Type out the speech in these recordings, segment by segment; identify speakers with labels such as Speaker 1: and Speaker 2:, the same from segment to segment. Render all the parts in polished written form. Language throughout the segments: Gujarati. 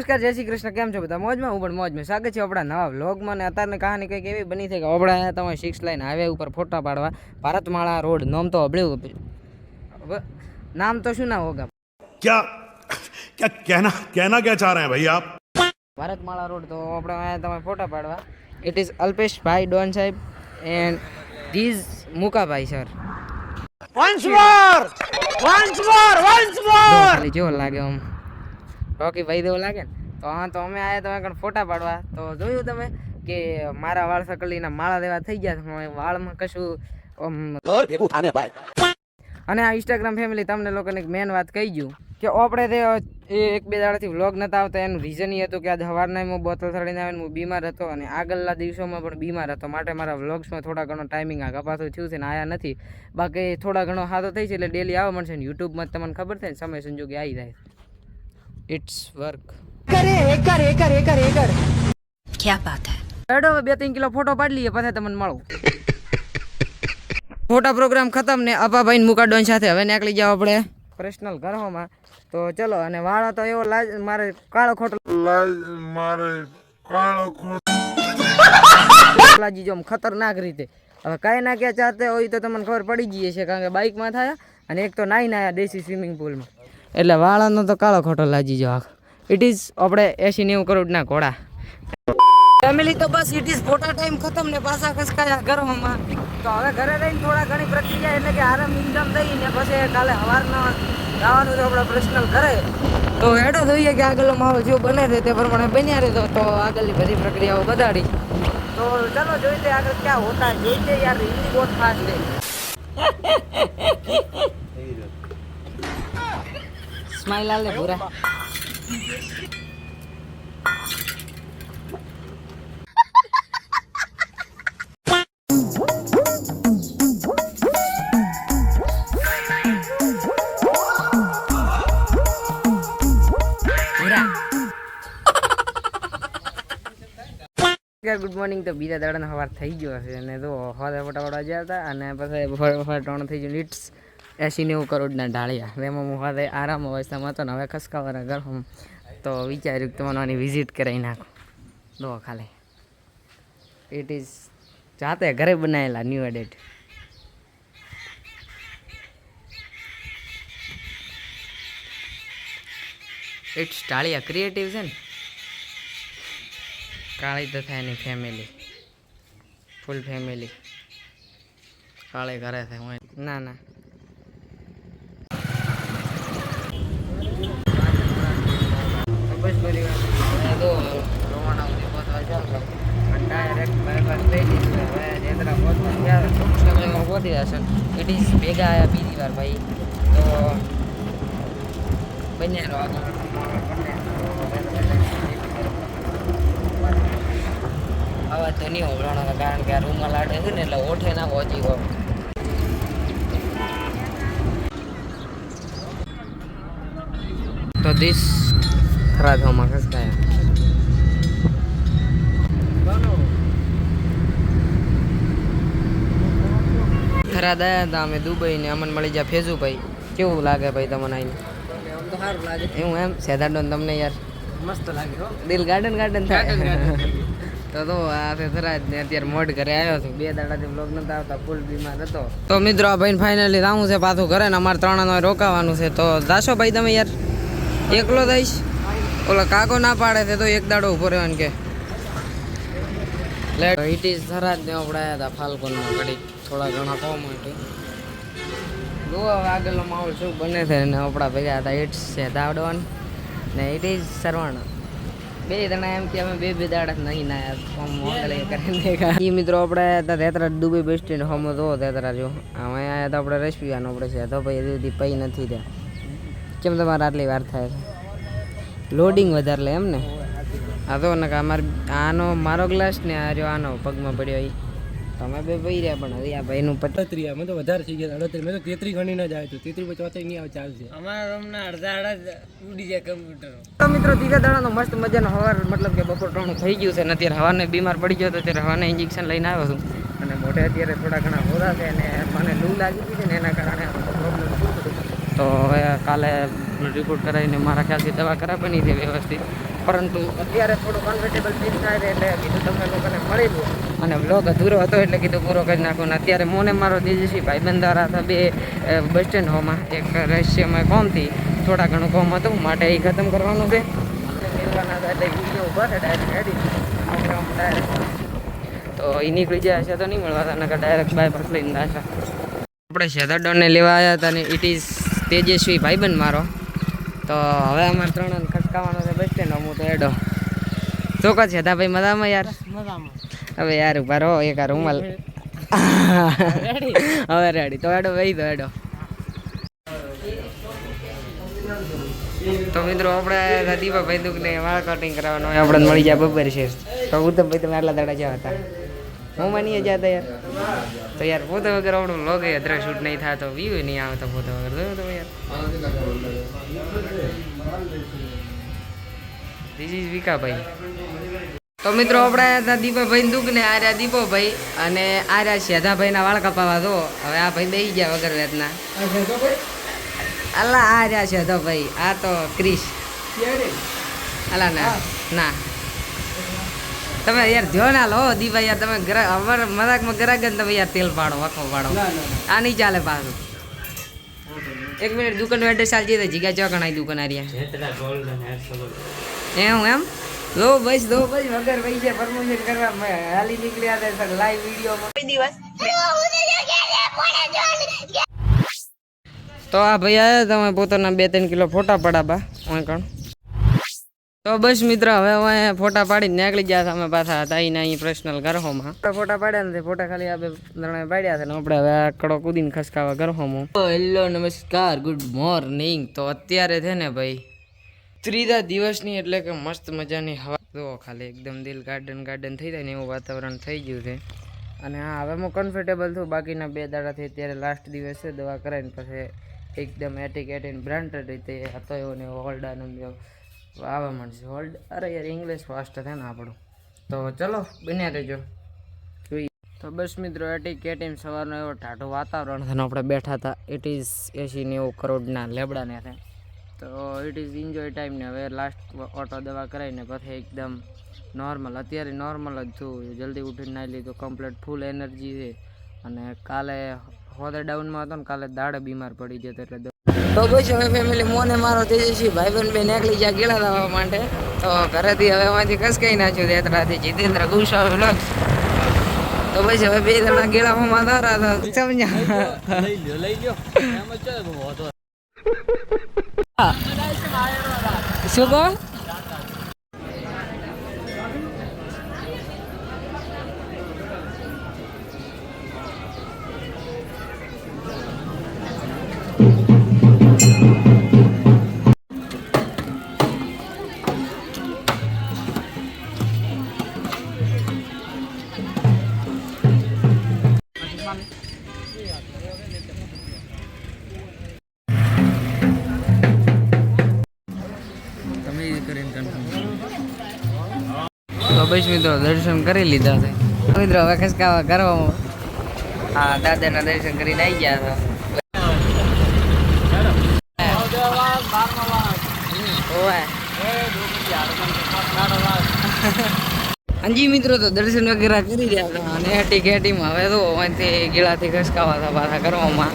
Speaker 1: નમસ્કાર, જય શ્રી કૃષ્ણ. કેમ છો બધા? મોજમાં? હું પણ મોજમાં. સ્વાગત છે આપણા નવા વ્લોગમાં. અને અત્યારની કહાની કંઈક એવી બની છે કે આપણે અહીંયા તમે 6 લાઈન હાઈવે ઉપર ફોટા પાડવા ભારતમાળા રોડ નામ તો અબળ્યું. નામ તો શું ના હોગા?
Speaker 2: क्या क्या कहना कहना क्या चाह रहे हैं भाई आप?
Speaker 1: ભારતમાળા રોડ. તો આપણે અહીંયા તમે ફોટા પાડવા. ઇટ ઇઝ અલ્પેશભાઈ ડોન સાહેબ એન્ડ ધીઝ મુકાભાઈ સર. ખાલી જેવો લાગે આમ રોકી ભાઈ દેવો લાગે ને. તો હા, તો અમે આયા તમે કણ ફોટા પાડવા. તો જોયું તમે કે મારા વાળ સકલીના માળા દેવા થઈ ગયા. વાળમાં કશું અને આ ઇન્સ્ટાગ્રામ ફેમિલી તમને લોકોને મેન વાત કહી ગયું કે આપણે તે એક બે દાડાથી વ્લોગ નતા આવતા. એનું રીઝન એ હતું કે આજ સવારના હું બોતલ ચડીને આવીને હું બીમાર હતો અને આગળના દિવસોમાં પણ બીમાર હતો. માટે મારા વ્લોગ્સમાં થોડા ઘણો ટાઈમિંગ આ કપાતું થયું છે ને આયા નથી. બાકી થોડા ઘણો સારો થઈ છે એટલે ડેલી આવવા મળશે ને યુટ્યુબમાં તમને ખબર થાય ને સમય સંજોગે આવી જાય. It's work.
Speaker 3: क्या बात है?
Speaker 1: હેડો 2-3 કિલો ફોટો પાડી લઈએ પછી તમને મળું. ફોટા પ્રોગ્રામ ખતમ ને અપાભાઈ મુકાડોન સાથે હવે નીકળી જાવ આપણે પર્સનલ ઘરોમાં. તો ચલો. અને વાળો તો એવો મારે કાળો ખોટો લાજી જો ખતરનાક રીતે. હવે કાંઈ ના ક્યાં ચાહતે હોય તો તમને ખબર પડી ગઈ છે કારણ કે બાઇકમાં થયા અને એક તો નાઈને આવ્યા દેશી સ્વિમિંગ પુલમાં. એટલે વાળાનો તો કાળો ખોટો લાજી જો. ઇટ ઇઝ આપણે 80-90 કરોડના ઘોડા ફેમિલી. તો બસ ઇટ ઇઝ ફોટા ટાઈમ ખતમ ને પાછા ખસકાયા ઘરમાં. તો હવે ઘરે રહીને થોડા ઘણી પ્રક્રિયા એટલે કે આરામ ઇન્કમ દઈને પછી કાલે સવારના જવાનું છે આપણે પર્સનલ ઘરે. તો હેડો જોઈએ કે આગળનો માહોલ જો બને છે તે પ્રમાણે બન્યા રહેતો તો આગળની બધી પ્રક્રિયાઓ બતાડી. તો ચાલો જોઈતે આગળ ક્યાં હોતા જોઈતે યાર. હિન્દી બહુ ફાસ્ટ છે. સ્માઈલ આલે પૂરા. Good morning. તો બીજા દાડાનો સવાર થઈ ગયો હશે અને તો હવે ફટાફટ ગયા હતા અને પછી ટોણ થઈ ગયું. ઇટ્સ 80-90 કરોડના ઢાળિયા. એમાં હું હવે આરામ અવસ્થામાં હતો ને હવે ખસકાવાના ઘર. તો વિચાર્યું કે તમને આની વિઝિટ કરાવી નાખો. દો ખાલી ઇટ ઇઝ જાતે ઘરે બનાવેલા ન્યૂ એડેટ. ઇટ્સ ઢાળિયા ક્રિએટિવ છે ને. કાળી તથા એની ફેમિલી ફૂલ ફેમિલી કાળી ઘરે છે. ના ના બસ પરિવાર પહોંચી જશે. ઇટ ઇઝ ભેગા આવ્યા બીજી વાર ભાઈ. તો બન્યા આવા તો નહીં હોભળાણા કારણ કે આ રૂમમાં લાડે છે ને એટલે ઓઠે ના પહોંચી ગયો. તો દિસ ખરા થવામાં ખસકાયા. ખરા દયા હતા અમે દુબઈ ને અમને મળી જાય ફેઝુભાઈ. કેવું લાગે ભાઈ તમને આવીને? તો સારું લાગે એવું એમ. સેદાડો તમને યાર મસ્ત લાગે. દિલ ગાર્ડન થાય. તો આ થરાજ ને અત્યારે મોડ ઘરે આવ્યો છું. 2 દાડાથી બ્લોગ નતા આવતા, ફૂલ બીમાર હતો. તો મિત્રો આ ભાઈ ફાઇનલી આવું છે પાછું ઘરે ને અમારે 3 રોકાવાનું છે. તો જાશો ભાઈ તમે યાર? એકલો જઈશ? ઓલો કાકો ના પાડે છે તો એક દાડો ઉભો રહેવાનું કે લેટ. ઇટ ઇઝ થરાજ ને આપણે આવ્યા હતા ફાલ્કોનમાં ઘડી થોડા ઘણા કોમ માટે. જો હવે આગળનો માહોલ શું બને છે ને આપણા ભેગા હતા. ઇટ્સ છે દાવડવાન ને ઇટ ઇઝ સરવાણા. 2 જણા એમ કે અમે 2 દાડા નહીં ના એ મિત્રો આપણે હતા તેતરા દુબઈ બસ સ્ટેન્ડ હોમો તો તેતરા જો અમે આવ્યા હતા આપણે રસ પીવાનો આપણે છે. તો ભાઈ હજુ સુધી પૈ નથી ત્યાં. કેમ તમારે આટલી વાર થાય છે? લોડિંગ વધારે લે એમ ને. હા તો ને અમારે આનો મારો ગ્લાસ ને આ રહ્યો આનો પગમાં પડ્યો. એ તમે 2 પી રહ્યા પણ હજી આ ભાઈનું 35
Speaker 4: અમે તો વધારે થઈ ગયા. 38 મેં તો 33 ગણી ના જાય તો 33 54 નહીં આવે ચાલશે.
Speaker 1: અમારા રૂમના અડધા ઉડી જાય કમ્પ્યુટર. તો મિત્રો ત્રીજા દાડાનો મસ્ત મજાનો સવાર મતલબ કે બપોર 3 થઈ ગયું છે ને અત્યારે હવાને બીમાર પડી ગયો તો ત્યારે હવાને ઇન્જેક્શન લઈને આવ્યો છું અને મોઢે અત્યારે થોડા ઘણા હોરા છે અને મને લૂ લાગી હતી ને એના કારણે પ્રોબ્લેમ થયું. તો હવે કાલે રિપોર્ટ કરાવીને મારા ખ્યાલથી દવા કરાવવાની છે વ્યવસ્થિત. પરંતુ અત્યારે થોડું કમ્ફર્ટેબલ ફીલ થાય છે એટલે કીધું તમને લોકોને મળી લો અને બ્લોગ અધૂરો હતો એટલે કીધું પૂરો કરી નાખું ને અત્યારે મોને મારો તેજસ્વી ભાઈબંધ દ્વારા હતા બે બસ સ્ટેન્ડ હોમાં એક રહસ્યમય કોમથી થોડા ઘણું કોમ હતું માટે એ ખતમ કરવાનું છે મેળવાના હતા એટલે વિડીયો ઉભા છે ડાયરેક્ટ એડિટ તો એ નીકળી જાય છે તો નહીં મળવાતા નકર ડાયરેક્ટ બાયપાસ લઈને દાશા આપણે શેધાડોને લેવા આવ્યા હતા ને ઇટ ઇઝ તેજસ્વી ભાઈબંધ મારો તો હવે અમારે ત્રણ ખસકાવાનો છે બસ સ્ટેન્ડ હું તો એડો શું કહો છે ભાઈ મજામાં યાર હવે યાર ઉભા રહો એક આ રૂમાલ હવે રેડી તો એડો વહી દો એડો તો મિત્રો આપણે દીપાભાઈ દુઃખને વાળ કટિંગ કરવાનો હોય આપણે મળી જાય બબર છે તો ઉત્તમભાઈ તમે આટલા દાડા જ્યાં હતા હું માનીએ જતા યાર તો યાર પોતે વગર આપણું લોગ અધર શૂટ નહીં થાય તો વ્યૂ નહીં આવે તો પોતે વગર જોયું તમે યાર ધીસ ઇઝ વિકાભાઈ તો મિત્રો આપણે હતા દીપાભાઈ દુઃખ ને આર્યા દીપોભાઈ અને આર્યા શેધાભાઈના વાળ કપાવા તો હવે આ ભાઈ બેસી ગયા વગર વેતના અલા આ રહ્યા છે તો ભાઈ આ તો ક્રિશ અલા ના ના તમે યાર જો ના લો દીભાઈ યાર તમે અમારે મજાકમાં ગરાક ને તમે યાર તેલ પાડો વખો પાડો આ નહીં ચાલે પાછું 1 મિનિટ દુકાન એડ્રેસ ચાલતી હતી જીગા ચોકણાઈ દુકાન આર્યા એમ લો બસ વગર પૈસા પ્રમોશન કરવા હાલી નીકળ્યા હતા લાઈવ વિડીયોમાં તો આ ભાઈ આવ્યા તમે પોતાના 2-3 કિલો ફોટા પડાબા કણ તો બસ મિત્ર હવે અમે ફોટા પાડીને નીકળી ગયા અમે પાછા હતા અહીં પર્સનલ ગરહોમાં ફોટા પાડ્યા નથી ફોટા ખાલી આપણે ત્રણે પાડ્યા છે ને આપણે હવે આકડો કૂદીને ખસકાવા ગરહોમાં હેલો નમસ્કાર ગુડ મોર્નિંગ તો અત્યારે છે ને ભાઈ ત્રીજા દિવસની એટલે કે મસ્ત મજાની હવા તો ખાલી એકદમ દિલ ગાર્ડન થઈ જાય ને એવું વાતાવરણ થઈ ગયું છે અને હા હવે હું કમ્ફર્ટેબલ છું બાકીના 2 દાડાથી અત્યારે લાસ્ટ દિવસ છે દવા કરાવીને પછી એકદમ એટીકેટીને બ્રાન્ડેડ રીતે હતો એવો ને હોલ્ડ આનંદ આવવા માંડશે હોલ્ડ અરે યાર ઇંગ્લિશ ફાસ્ટ છે ને આપણું તો ચલો બન્યા રહેજો જોઈએ તો બસ મિત્રો એટીકેટીને સવારનો એવો ટાઢું વાતાવરણ છે આપણે બેઠા હતા 80-90 કરોડના લેબડાને છે તો ઇટ ઇઝ એન્જોય ટાઈમ ને હવે લાસ્ટ ઓટો દવા કરાવીને પછી એકદમ નોર્મલ અત્યારે નોર્મલ જ છું જલ્દી ઉઠીને નાઈ લીધું કમ્પ્લીટ ફૂલ એનર્જી છે અને કાલે હોદે ડાઉનમાં હતો ને કાલે દાડે બીમાર પડી જતો એટલે તો બસ હવે ફેમિલી મોને મારો તેજસ્વી ભાઈબંધ બે નીકળી ગયા ગેળા લાવવા માટે તો ઘરેથી હવે એમાંથી ખસકાઈ નાખ્યું તેતરાથી જીતેન્દ્ર ગુસ્સા લક્ષ તો બસ હવે 2 જણા ગેળામાં ધારા હતા સમજ્યા લઈ લ્યો શું કહો તો બસ મિત્રો દર્શન કરી લીધા છે મિત્રો હવે ખસકાવા કરવામાં હા દાદાના દર્શન કરીને આવી ગયા હતા અંજી મિત્રો તો દર્શન વગેરે કરી રહ્યા હતા અને ટીકેટીમાં હવે તો અહીંથી ગીળાથી ખસકાવા હતા પાછા કરવામાં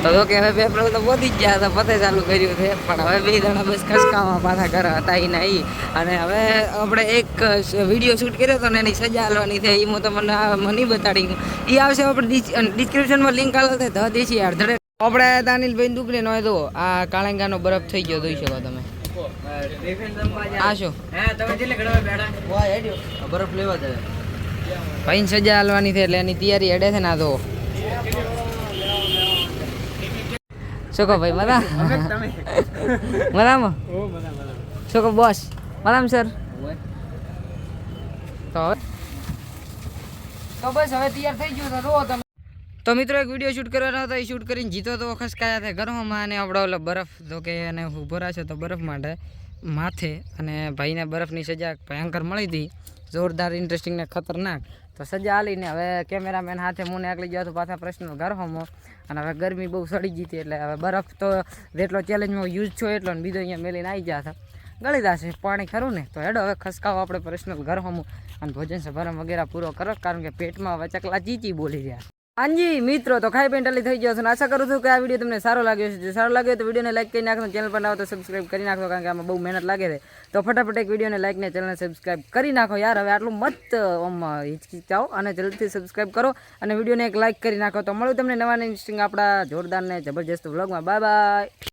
Speaker 1: તો કે હવે પેપર તો પહોંચી જ ગયા હતા પતે ચાલુ કર્યું છે પણ હવે 2 જણા બસ ખસકાવા પાછા ઘર હતા એ નહીં અને હવે આપણે એક વિડીયો શૂટ કર્યો હતો ને એની સજા આલવાની છે એ હું તમને નહીં બતાડી એ આવશે આપણે ડિસ્ક્રિપ્શનમાં લિંક આલો છે ધ દેશી અડધડે આપણે દાનિલભાઈ દુકને નો તો આ કાળંગાનો બરફ થઈ ગયો જોઈ શકો તમે આ શું બરફ લેવા દે ભાઈ સજા આલવાની છે એટલે એની તૈયારી હેડે છે ને આ તો શું કહો ભાઈ મજામાં શું કહો બોસ મજામાં સર તો બસ હવે તૈયાર થઈ ગયું તો રો તમે તો મિત્રો એક વિડીયો શૂટ કરવાનો હતો એ શૂટ કરીને જીતો તો ખસકાયા હતા ઘરમાં અને આપણે ઓલો બરફ જો કે એને ઊભો રાખશે તો બરફ માટે માથે અને ભાઈને બરફની સજા ભયંકર મળી હતી જોરદાર ઇન્ટરેસ્ટિંગ ને ખતરનાક તો સજા આલીને હવે કેમેરામેન હાથે મુને આગળ ગયો તો પાછા પર્સનલ ઘરમાં અને હવે ગરમી બહુ સડી ગઈ હતી એટલે હવે બરફ તો જેટલો ચેલેન્જમાં યુઝ છો એટલો ને બીજો અહીંયા મેલીને આવી ગયા હતા ગળી જશે પાણી ખરું ને. તો હેડો હવે ખસકાવો આપણે પર્સનલ ઘર હમું અને ભોજન સભારમ વગેરે પૂરો કરો, કારણ કે પેટમાં હવે ચકલા ચીચી બોલી રહ્યા. હાજી મિત્રો, તો ખાઈ પીને ટલી થઈ ગયો છું. આશા કરું છું કે આ વિડીયો તમને સારો લાગ્યો છે. જો સારો લાગ્યો તો વિડીયોને લાઈક કરી નાખો, ચેનલ પર ના આવો તો સબસ્ક્રાઈબ કરી નાખો, કારણ કે આમાં બહુ મહેનત લાગે છે. તો ફટાફટ એક વિડીયોને લાઈક ને ચેનલને સબસ્ક્રાઈબ કરી નાખો યાર. હવે આટલું મત હિચકિચાઓ અને જલ્દીથી સબસ્ક્રાઈબ કરો અને વિડીયોને એક લાઈક કરી નાખો. તો મળું તમને નવા ઇન્ટરેસ્ટિંગ આપણા જોરદાર ને જબરજસ્ત વ્લોગમાં. Bye bye.